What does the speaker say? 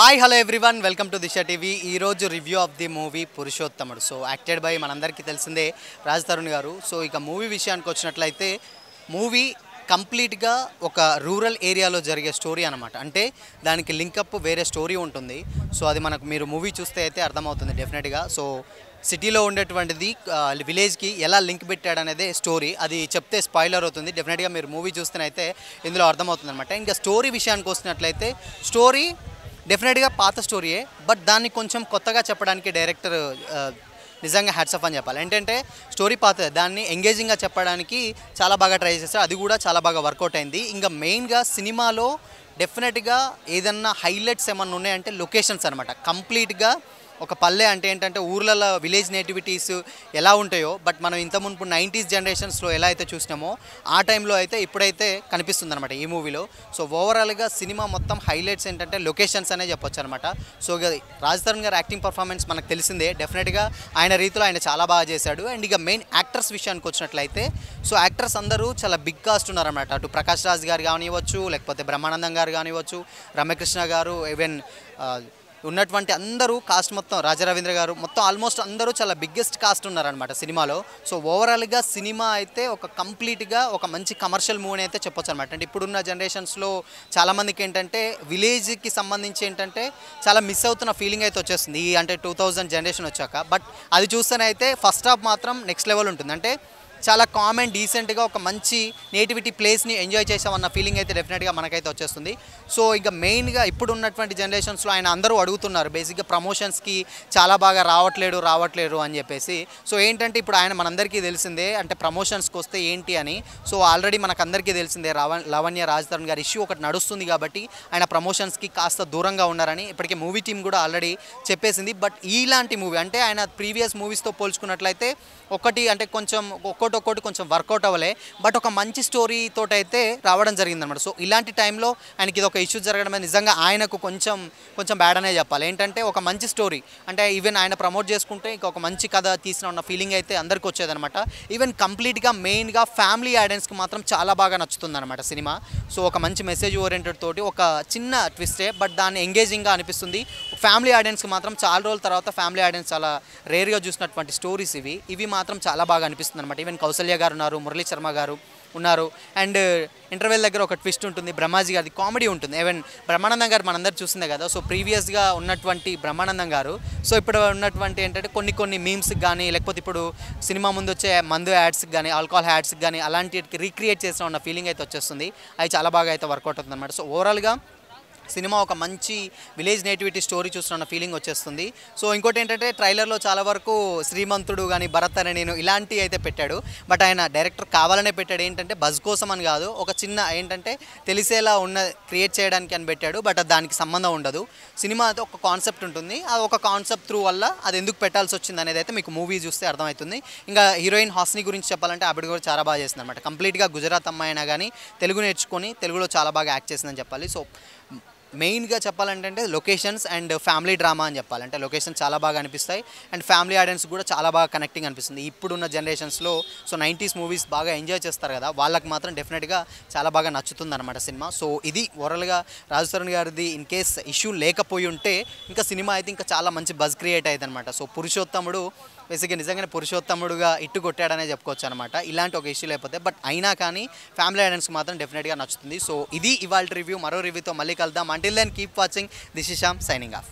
Hi hello everyone welcome to Disha TV. ఈరోజు review of the movie పురుషోత్తముడు. So acted by మనందరికీ తెలిసిందే రాజ్ తరుణ్ గారు. సో ఇక మూవీ విషయానికి వచ్చినట్లయితే మూవీ కంప్లీట్గా ఒక రూరల్ ఏరియాలో జరిగే స్టోరీ అనమాట. అంటే దానికి లింకప్ వేరే స్టోరీ ఉంటుంది. సో అది మనకు మీరు మూవీ చూస్తే అయితే అర్థమవుతుంది డెఫినెట్గా. సో సిటీలో ఉండేటువంటిది విలేజ్కి ఎలా లింక్ పెట్టాడనేదే స్టోరీ. అది చెప్తే స్పాయిలర్ అవుతుంది. డెఫినెట్గా మీరు మూవీ చూస్తేనైతే ఇందులో అర్థమవుతుంది అనమాట. ఇంకా స్టోరీ విషయానికి వస్తున్నట్లయితే స్టోరీ డెఫినెట్గా పాత స్టోరీయే, బట్ దాన్ని కొంచెం కొత్తగా చెప్పడానికి డైరెక్టర్ నిజంగా హ్యాట్స్ ఆఫ్ అని చెప్పాలి. ఏంటంటే స్టోరీ పాత దాన్ని ఎంగేజింగ్గా చెప్పడానికి చాలా బాగా ట్రై చేస్తారు. అది కూడా చాలా బాగా వర్కౌట్ అయింది. ఇంకా మెయిన్గా సినిమాలో డెఫినెట్గా ఏదన్నా హైలైట్స్ ఏమన్నా ఉన్నాయంటే లొకేషన్స్ అనమాట. కంప్లీట్గా ఒక పల్లె అంటే ఏంటంటే ఊర్లలో విలేజ్ నేటివిటీస్ ఎలా ఉంటాయో, బట్ మనం ఇంత మునుపు 90s జనరేషన్స్లో ఎలా అయితే చూసినామో ఆ టైంలో అయితే ఇప్పుడైతే కనిపిస్తుంది అనమాట ఈ మూవీలో. సో ఓవరాల్గా సినిమా మొత్తం హైలైట్స్ ఏంటంటే లొకేషన్స్ అనే చెప్పొచ్చు అనమాట. సో రాజ్ తరుణ్ గారు యాక్టింగ్ పర్ఫార్మెన్స్ మనకు తెలిసిందే. డెఫినెట్గా ఆయన రీతిలో ఆయన చాలా బాగా చేశాడు. అండ్ ఇక మెయిన్ యాక్టర్స్ విషయానికి వచ్చినట్లయితే సో యాక్టర్స్ అందరూ చాలా బిగ్ కాస్ట్ ఉన్నారన్నమాట. అటు ప్రకాష్ రాజ్ గారు కానివ్వచ్చు, లేకపోతే బ్రహ్మానందం గారు కానివ్వచ్చు, రమ్యకృష్ణ గారు, ఈవెన్ ఉన్నటువంటి అందరూ కాస్ట్ మొత్తం రాజరవీంద్ర గారు మొత్తం ఆల్మోస్ట్ అందరూ చాలా బిగ్గెస్ట్ కాస్ట్ ఉన్నారనమాట సినిమాలో. సో ఓవరాల్గా సినిమా అయితే ఒక కంప్లీట్గా ఒక మంచి కమర్షియల్ మూవీ అయితే చెప్పొచ్చు అనమాట. అంటే ఇప్పుడున్న జనరేషన్స్లో చాలామందికి ఏంటంటే విలేజ్కి సంబంధించి ఏంటంటే చాలా మిస్ అవుతున్న ఫీలింగ్ అయితే వచ్చేస్తుంది ఈ అంటే 2000 జనరేషన్ వచ్చాక. బట్ అది చూస్తేనే అయితే ఫస్ట్ హాఫ్ మాత్రం నెక్స్ట్ లెవెల్ ఉంటుంది. అంటే చాలా కామన్ డీసెంట్గా ఒక మంచి నేటివిటీ ప్లేస్ని ఎంజాయ్ చేసామన్న ఫీలింగ్ అయితే డెఫినెట్గా మనకైతే వచ్చేస్తుంది. సో ఇక మెయిన్గా ఇప్పుడు ఉన్నటువంటి జనరేషన్స్లో ఆయన అందరూ అడుగుతున్నారు బేసిక్గా ప్రమోషన్స్కి చాలా బాగా రావట్లేరు అని చెప్పేసి. సో ఏంటంటే ఇప్పుడు ఆయన మనందరికీ తెలిసిందే అంటే ప్రమోషన్స్కి వస్తే ఏంటి అని. సో ఆల్రెడీ మనకు అందరికీ తెలిసిందే లవణ్య రాజ్ తరుణ్ గారి ఇష్యూ ఒకటి నడుస్తుంది కాబట్టి ఆయన ప్రమోషన్స్కి కాస్త దూరంగా ఉన్నారని ఇప్పటికే మూవీ టీం కూడా ఆల్రెడీ చెప్పేసింది. బట్ ఇలాంటి మూవీ అంటే ఆయన ప్రీవియస్ మూవీస్తో పోల్చుకున్నట్లయితే ఒకటి అంటే కొంచెం ఒక్కొక్కటి కొంచెం వర్కౌట్ అవ్వలే, బట్ ఒక మంచి స్టోరీ తోటి అయితే రావడం జరిగిందనమాట. సో ఇలాంటి టైంలో ఆయనకి ఇది ఒక ఇష్యూ జరగడం నిజంగా ఆయనకు కొంచెం బ్యాడ్ అనే చెప్పాలి. ఏంటంటే ఒక మంచి స్టోరీ అంటే ఈవెన్ ఆయన ప్రమోట్ చేసుకుంటే ఇంకొక మంచి కథ తీసిన ఉన్న ఫీలింగ్ అయితే అందరికీ వచ్చేదనమాట. ఈవెన్ కంప్లీట్గా మెయిన్గా ఫ్యామిలీ ఆడియన్స్కి మాత్రం చాలా బాగా నచ్చుతుందన్నమాట సినిమా. సో ఒక మంచి మెసేజ్ ఓరియంటెడ్ తోటి ఒక చిన్న ట్విస్టే, బట్ దాన్ని ఎంగేజింగ్గా అనిపిస్తుంది. ఫ్యామిలీ ఆడియన్స్కి మాత్రం చాలా రోజుల తర్వాత ఫ్యామిలీ ఆడియన్స్ చాలా రేర్గా చూసినటువంటి స్టోరీస్ ఇవి మాత్రం చాలా బాగా అనిపిస్తుంది అనమాట. ఈవెన్ కౌసల్య గారు ఉన్నారు, మురళీ శర్మ గారు ఉన్నారు. అండ్ ఇంటర్వెల్ దగ్గర ఒక ట్విస్ట్ ఉంటుంది, బ్రహ్మాజీ గారి కామెడీ ఉంటుంది. ఈవెన్ బ్రహ్మానందం గారు మనందరూ చూసిందే కదా. సో ప్రీవియస్గా ఉన్నటువంటి బ్రహ్మానందం గారు సో ఇప్పుడు ఉన్నటువంటి ఏంటంటే కొన్ని మీమ్స్కి కానీ లేకపోతే ఇప్పుడు సినిమా ముందు వచ్చే మందు యాడ్స్కి కానీ ఆల్కహాల్ యాడ్స్కి కానీ అలాంటి రీక్రియేట్ చేసిన ఉన్న ఫీలింగ్ అయితే వచ్చేస్తుంది. అది చాలా బాగా అయితే వర్కౌట్ అవుతుంది అనమాట. సో ఓవరాల్గా సినిమా ఒక మంచి విలేజ్ నేటివిటీ స్టోరీ చూస్తున్న ఫీలింగ్ వచ్చేస్తుంది. సో ఇంకోటి ఏంటంటే ట్రైలర్లో చాలా వరకు శ్రీమంతుడు కానీ భరత్ అనే నేను ఇలాంటివి అయితే పెట్టాడు, బట్ ఆయన డైరెక్టర్ కావాలనే పెట్టాడు. ఏంటంటే బజ్ కోసం అని కాదు, ఒక చిన్న ఏంటంటే తెలిసేలా క్రియేట్ చేయడానికి అని పెట్టాడు. బట్ దానికి సంబంధం ఉండదు. సినిమా అయితే ఒక కాన్సెప్ట్ ఉంటుంది, ఆ ఒక కాన్సెప్ట్ త్రూ వల్ల అది ఎందుకు పెట్టాల్సి వచ్చింది అనేది అయితే మీకు మూవీ చూస్తే అర్థమవుతుంది. ఇంకా హీరోయిన్ హాస్ని గురించి చెప్పాలంటే ఆవిడ కూడా చాలా బాగా చేసింది అనమాట. కంప్లీట్గా గుజరాత్ అమ్మాయి అయినా కానీ తెలుగు నేర్చుకొని తెలుగులో చాలా బాగా యాక్ట్ చేసిందని చెప్పాలి. సో మెయిన్గా చెప్పాలంటే లొకేషన్స్ అండ్ ఫ్యామిలీ డ్రామా అని చెప్పాలి. అంటే లొకేషన్స్ చాలా బాగా అనిపిస్తాయి అండ్ ఫ్యామిలీ ఆడియన్స్ కూడా చాలా బాగా కనెక్టింగ్ అనిపిస్తుంది. ఇప్పుడున్న జనరేషన్స్లో సో 90s మూవీస్ బాగా ఎంజాయ్ చేస్తారు కదా, వాళ్ళకి మాత్రం డెఫినెట్గా చాలా బాగా నచ్చుతుంది అనమాట సినిమా. సో ఇది ఓవరాల్గా రాజ్ తరుణ్ గారిది ఇన్ కేస్ ఇష్యూ లేకపోయి ఉంటే ఇంకా సినిమా అయితే ఇంకా చాలా మంచి బజ్ క్రియేట్ అయ్యేది అనమాట. సో పురుషోత్తముడు బేసిక్గా నిజంగానే పురుషోత్తముడుగా ఇట్టు కొట్టాడనే చెప్పుకోవచ్చు అనమాట ఇలాంటి ఒక ఇష్యూ లేకపోతే. బట్ అయినా కానీ ఫ్యామిలీ ఆడియన్స్కి మాత్రం డెఫినెట్గా నచ్చుతుంది. సో ఇది ఇవాళ రివ్యూ. మరో రివ్యూతో మళ్ళీ కలుద్దాం. Until then keep watching. This is Shyam signing of.